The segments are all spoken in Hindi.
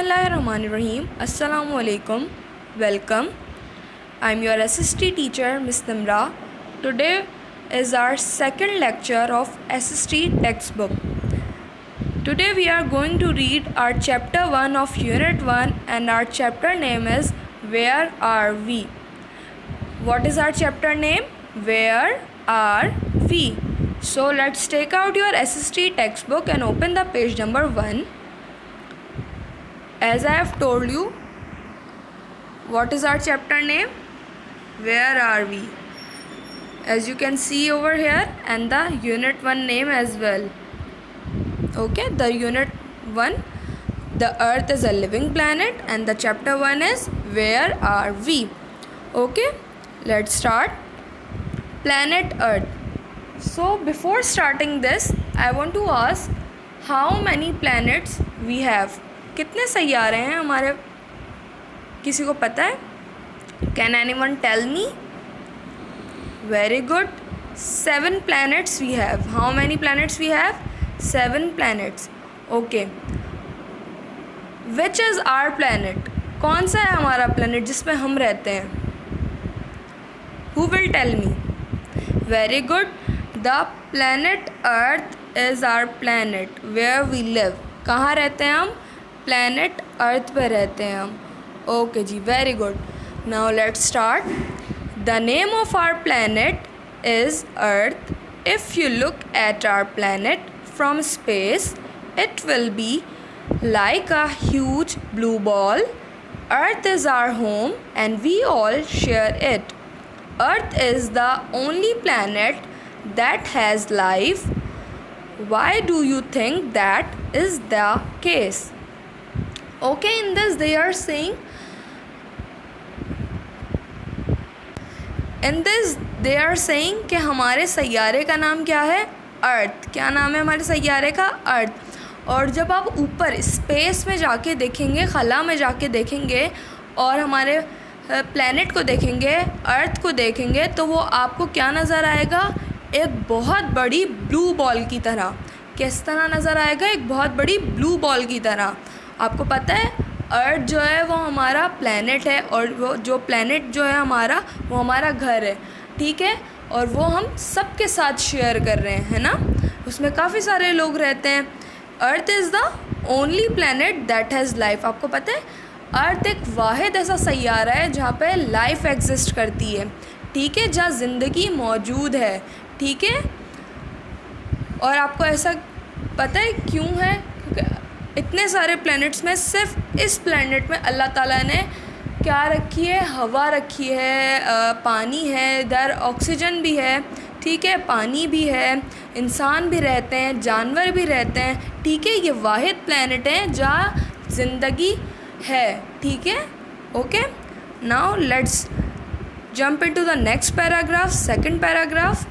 Bismillahirrahmanirrahim. Assalamu alaikum. Welcome. I'm your SST teacher, Miss Nimra. Today is our second lecture of SST textbook. Today we are going to read our chapter 1 of unit 1 and our chapter name is Where Are We? What is our chapter name? Where are we? So let's take out your SST textbook and open the page number 1. As I have told you, what is our chapter name? Where are we? As you can see over here, and the unit 1 name as well. Okay, the unit 1, the earth is a living planet, and the chapter 1 is Where are we? Okay, let's start. Planet Earth. So before starting this, I want to ask how many planets we have. कितने सैयारे हैं हमारे, किसी को पता है? Can anyone tell me? Very good. 7 planets we have. How many planets we have? 7 planets. Okay. Which is our planet? कौन सा है हमारा planet जिस पे हम रहते हैं? Who will tell me? Very good. The planet Earth is our planet where we live. कहाँ रहते हैं हम? Planet Earth पे रहते हैं हम. Okay ji, very good. Now let's start. The name of our planet is Earth. If you look at our planet from space, it will be like a huge blue ball. Earth is our home and we all share it. Earth is the only planet that has life. Why do you think that is the case? Okay, in this they are saying, कि हमारे सैयारे का नाम क्या है? अर्थ. क्या नाम है हमारे सैयारे का? अर्थ. और जब आप ऊपर स्पेस में जाके देखेंगे, खला में जाके देखेंगे और हमारे प्लैनेट को देखेंगे, अर्थ को देखेंगे, तो वो आपको क्या नज़र आएगा? एक बहुत बड़ी ब्लू बॉल की तरह. किस तरह नज़र आएगा? एक बहुत बड़ी ब्लू बॉल की तरह. आपको पता है अर्थ जो है वो हमारा प्लैनेट है और वो जो प्लैनेट जो है हमारा, वो हमारा घर है. ठीक है, और वो हम सब के साथ शेयर कर रहे हैं, है ना. उसमें काफ़ी सारे लोग रहते हैं. Earth is the only planet that has life. आपको पता है अर्थ एक वाहिद ऐसा सैयारा है जहाँ पे लाइफ एग्जिस्ट करती है. ठीक है, जहाँ ज़िंदगी मौजूद है. ठीक है, और आपको ऐसा पता है क्यों है? इतने सारे प्लैनेट्स में सिर्फ इस प्लैनेट में अल्लाह ताला ने क्या रखी है? हवा रखी है, पानी है, इधर ऑक्सीजन भी है. ठीक है, पानी भी है, इंसान भी रहते हैं, जानवर भी रहते हैं. ठीक है, ये वाहिद प्लैनेट है जहाँ ज़िंदगी है. ठीक है, okay. Now let's jump into the next paragraph. Second paragraph.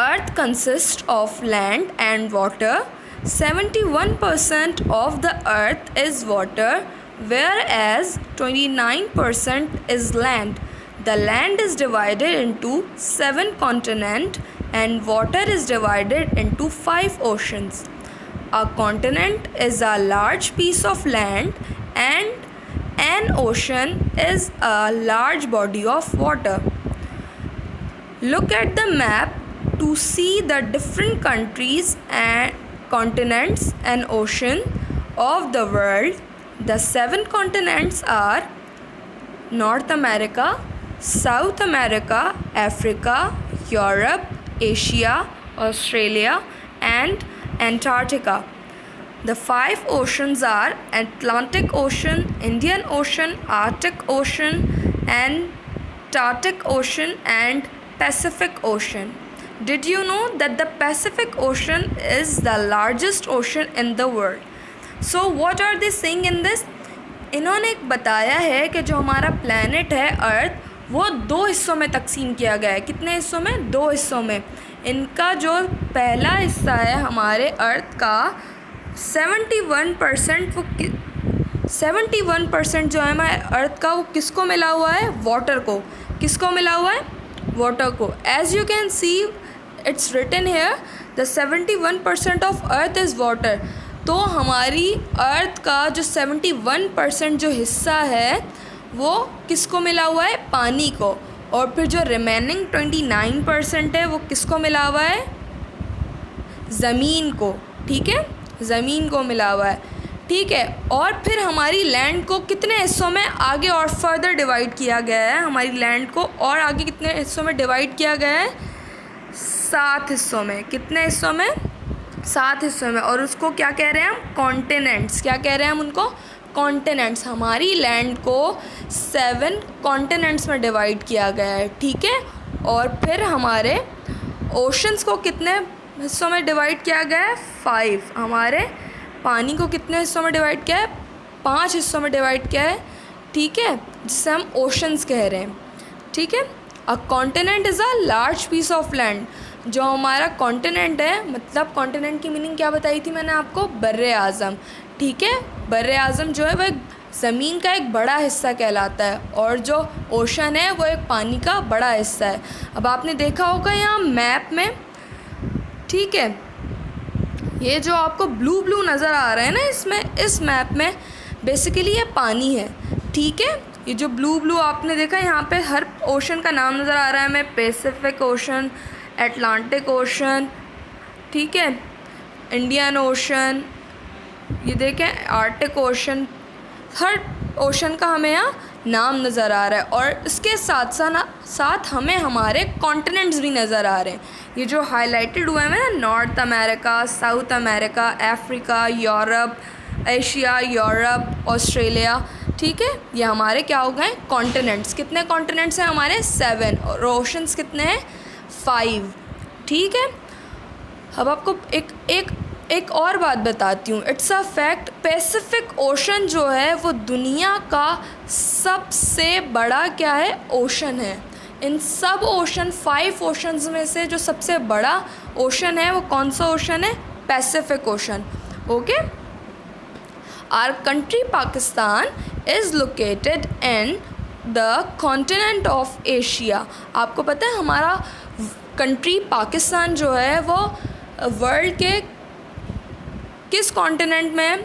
Earth consists of land and water. 71% of the earth is water, whereas 29% is land. The land is divided into 7 continents and water is divided into 5 oceans. A continent is a large piece of land and an ocean is a large body of water. Look at the map to see the different countries and continents and ocean of the world. The 7 continents are North America, South America, Africa, Europe, Asia, Australia and Antarctica. The 5 oceans are Atlantic Ocean, Indian Ocean, Arctic Ocean, Antarctic Ocean and Pacific Ocean. Did you know that the Pacific Ocean is the largest ocean in the world? So what are they saying in this? इन्होंने एक बताया है कि जो हमारा प्लैनेट है अर्थ, वो 2 हिस्सों में तकसीम किया गया है. कितने हिस्सों में? 2 हिस्सों में. इनका जो पहला हिस्सा है हमारे अर्थ का 71% जो है हमारे अर्थ का, वो किसको मिला हुआ है? वाटर को. किसको मिला हुआ है? वाटर को. As you can see, it's written here the 71% of earth is water. तो हमारी अर्थ का जो 71% जो हिस्सा है वो किसको मिला हुआ है? पानी को। और फिर जो रिमेनिंग 29% है वो किसको मिला हुआ है? ज़मीन को। ठीक है, ज़मीन को मिला हुआ है। ठीक है, और फिर हमारी लैंड को कितने हिस्सों में आगे और फर्दर डिवाइड किया गया है? हमारी लैंड को और आगे कितने हिस्सों में डिवाइड किया गया है? 7 हिस्सों में। कितने हिस्सों में? 7 हिस्सों में। और उसको क्या कह रहे हैं हम? कॉन्टिनेंट्स। क्या कह रहे हैं हम उनको? कॉन्टिनेंट्स। हमारी लैंड को 7 कॉन्टिनेंट्स में डिवाइड किया गया है। ठीक है, और फिर हमारे ओशंस को कितने हिस्सों में डिवाइड किया गया है? 5। हमारे पानी को कितने हिस्सों में डिवाइड किया है? 5 हिस्सों में डिवाइड किया है। ठीक है, जिसे हम ओशंस कह रहे हैं। ठीक है, a continent is a large piece of land. जो हमारा कॉन्टिनेंट है, मतलब कॉन्टिनेंट की मीनिंग क्या बताई थी मैंने आपको? बर्रे आज़म। ठीक है, बर्रे आज़म जो है वह ज़मीन का एक बड़ा हिस्सा कहलाता है, और जो ओशन है वो एक पानी का बड़ा हिस्सा है। अब आपने देखा होगा यहाँ मैप में, ठीक है, ये जो आपको ब्लू ब्लू नज़र आ रहा है ना इसमें, इस मैप में बेसिकली ये पानी है। ठीक है, ये जो ब्लू ब्लू आपने देखा, यहाँ पे हर ओशन का नाम नज़र आ रहा है हमें। पैसिफिक ओशन, अटलांटिक ओशन, ठीक है, इंडियन ओशन, ये देखें आर्टिक ओशन। हर ओशन का हमें यहाँ नाम नज़र आ रहा है, और इसके साथ साथ हमें हमारे कॉन्टिनेंट्स भी नज़र आ रहे हैं। ये जो हाईलाइटेड हुए हैं ना, north America, south America, Africa, Europe, Asia, Europe, Australia. ठीक है, ये हमारे क्या हो गए? कॉन्टिनेंट्स। कितने कॉन्टिनेंट्स हैं हमारे? 7। और ओशंस कितने हैं? 5। ठीक है, अब आपको एक और बात बताती हूँ। It's a fact, Pacific ocean जो है वो दुनिया का सबसे बड़ा क्या है? ओशन है। इन सब ओशन, 5 ओशंस में से जो सबसे बड़ा ओशन है वो कौन सा ओशन है? Pacific ocean. Okay, our country Pakistan is located in the continent of Asia. आपको पता है हमारा कंट्री पाकिस्तान जो है वो वर्ल्ड के किस कॉन्टिनेंट में है?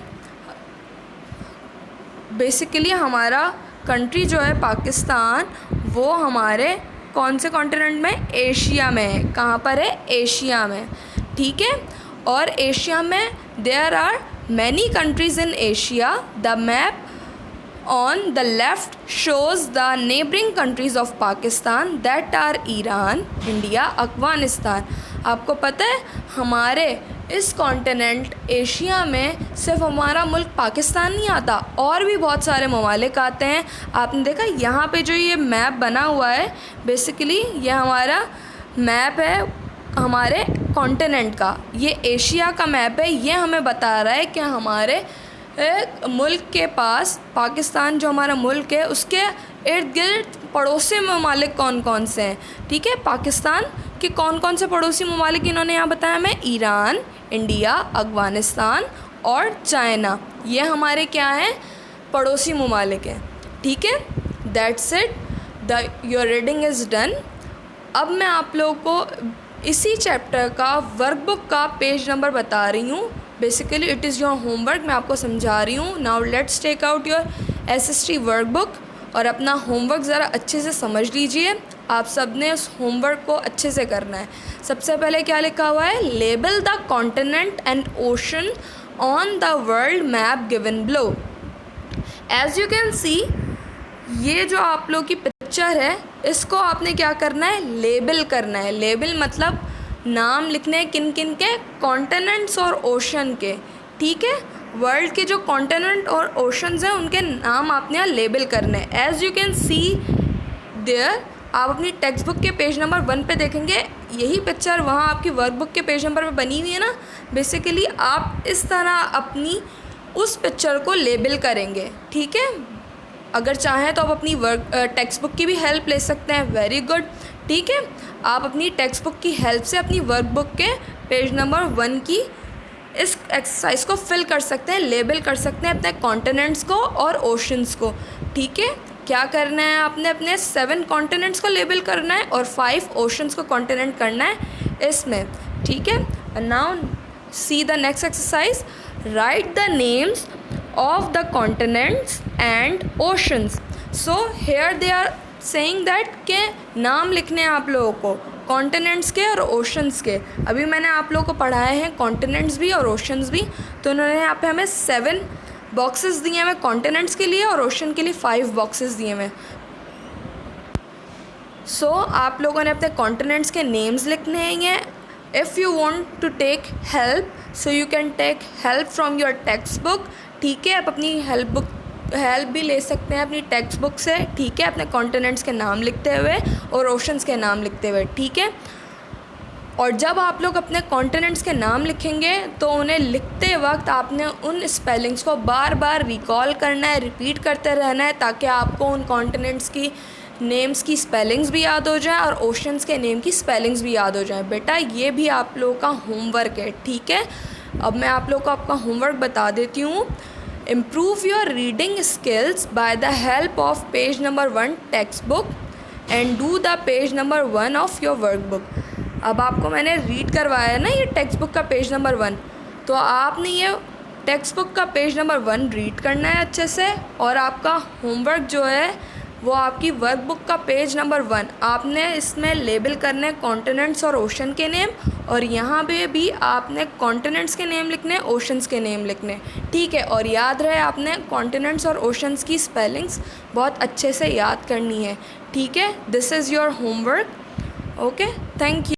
बेसिकली हमारा कंट्री जो है पाकिस्तान, वो हमारे कौन से कॉन्टिनेंट में? एशिया में है। कहाँ पर है? एशिया में। ठीक है, और एशिया में there are many countries in Asia. The map on the left shows the neighboring countries of Pakistan that are Iran, India, Afghanistan। आपको पता है हमारे इस कॉन्टिनेंट एशिया में सिर्फ हमारा मुल्क पाकिस्तान नहीं आता, और भी बहुत सारे ममालिक आते हैं। आपने देखा यहाँ पे जो ये मैप बना हुआ है, बेसिकली ये हमारा मैप है हमारे कॉन्टिनेंट का। ये एशिया का मैप है। ये हमें बता रहा है कि हमारे मुल्क के पास, पाकिस्तान जो हमारा मुल्क है, उसके इर्द गिर्द पड़ोसी ममालिक कौन कौन से हैं। ठीक है, पाकिस्तान के कौन कौन से पड़ोसी ममालिक इन्होंने यहाँ बताया हमें? ईरान, इंडिया, अफ़गानिस्तान और चाइना। ये हमारे क्या हैं? पड़ोसी ममालिक हैं। ठीक है, that's it, your reading is done. अब मैं आप लोगों को इसी चैप्टर का वर्कबुक का पेज नंबर बता रही हूँ। Basically it is your homework, मैं आपको समझा रही हूँ। Now let's take out your SST workbook और अपना होमवर्क ज़रा अच्छे से समझ लीजिए। आप सब ने उस होमवर्क को अच्छे से करना है। सबसे पहले क्या लिखा हुआ है? Label the continent and ocean on the world map given below. As you can see, ये जो आप लोग की पिक्चर है, इसको आपने क्या करना है? लेबल करना है। लेबल मतलब नाम लिखने हैं किन किन के? कॉन्टिनेंट्स और ओशन के। ठीक है, वर्ल्ड के जो कॉन्टिनेंट और ओशंस हैं उनके नाम आपने यहाँ लेबल करने हैं। As you can see there, आप अपनी टेक्स्ट बुक के पेज नंबर 1 पे देखेंगे, यही पिक्चर वहाँ आपकी वर्कबुक के पेज नंबर पे बनी हुई है ना। बेसिकली आप इस तरह अपनी उस पिक्चर को लेबल करेंगे। ठीक है, अगर चाहें तो आप अपनी टेक्स्ट बुक की भी हेल्प ले सकते हैं। Very good. ठीक है, आप अपनी टेक्स्ट बुक की हेल्प से अपनी वर्कबुक के पेज नंबर 1 की इस एक्सरसाइज को फिल कर सकते हैं, लेबल कर सकते हैं अपने कॉन्टिनेंट्स को और ओशंस को। ठीक है, क्या करना है? आपने अपने 7 कॉन्टिनेंट्स को लेबल करना है और 5 ओशंस को कॉन्टिनेंट करना है इसमें। ठीक है, now see the next exercise. Write the names of the continents and oceans. So here they are saying that के नाम लिखने हैं आप लोगों को कॉन्टिनेंट्स के और ओशंस के। अभी मैंने आप लोगों को पढ़ाए हैं कॉन्टिनेंट्स भी और ओशंस भी, तो उन्होंने यहाँ पे हमें 7 बॉक्सेस दिए हुए कॉन्टिनेंट्स के लिए और ओशन के लिए 5 बॉक्सेस दिए हुए। सो आप लोगों ने अपने कॉन्टिनेंट्स के नेम्स लिखने हैं। If you want to take help so you can take help from your textbook. ठीक है, आप अपनी हेल्प भी ले सकते हैं अपनी टेक्स्ट बुक से। ठीक है, अपने कॉन्टिनेंट्स के नाम लिखते हुए और ओशंस के नाम लिखते हुए। ठीक है, और जब आप लोग अपने कॉन्टिनेंट्स के नाम लिखेंगे तो उन्हें लिखते वक्त आपने उन स्पेलिंग्स को बार बार रिकॉल करना है, रिपीट करते रहना है, ताकि आपको उन कॉन्टिनेंट्स की नेम्स की स्पेलिंग्स भी याद हो जाए और ओशंस के नेम की स्पेलिंग्स भी याद हो जाए। बेटा ये भी आप लोगों का होमवर्क है। ठीक है, अब मैं आप लोगों को आपका होमवर्क बता देती हूँ। Improve your reading skills by the help of page number 1 text book and do the page number 1 of your work book. अब आपको मैंने रीड करवाया है ना ये टेक्स्ट बुक का पेज नंबर 1, तो आपने ये टेक्स्ट बुक का पेज नंबर 1 रीड करना है अच्छे से, और आपका होमवर्क जो है वो आपकी वर्क बुक का पेज नंबर 1 आपने इसमें लेबल करने कॉन्टिनेंट्स और ओशन के नेम, और यहाँ पे भी आपने कॉन्टिनेंट्स के नेम लिखने, ओशंस के नेम लिखने। ठीक है, और याद रहे आपने कॉन्टिनेंट्स और ओशंस की स्पेलिंग्स बहुत अच्छे से याद करनी है। ठीक है, this is your homework. Okay, thank you.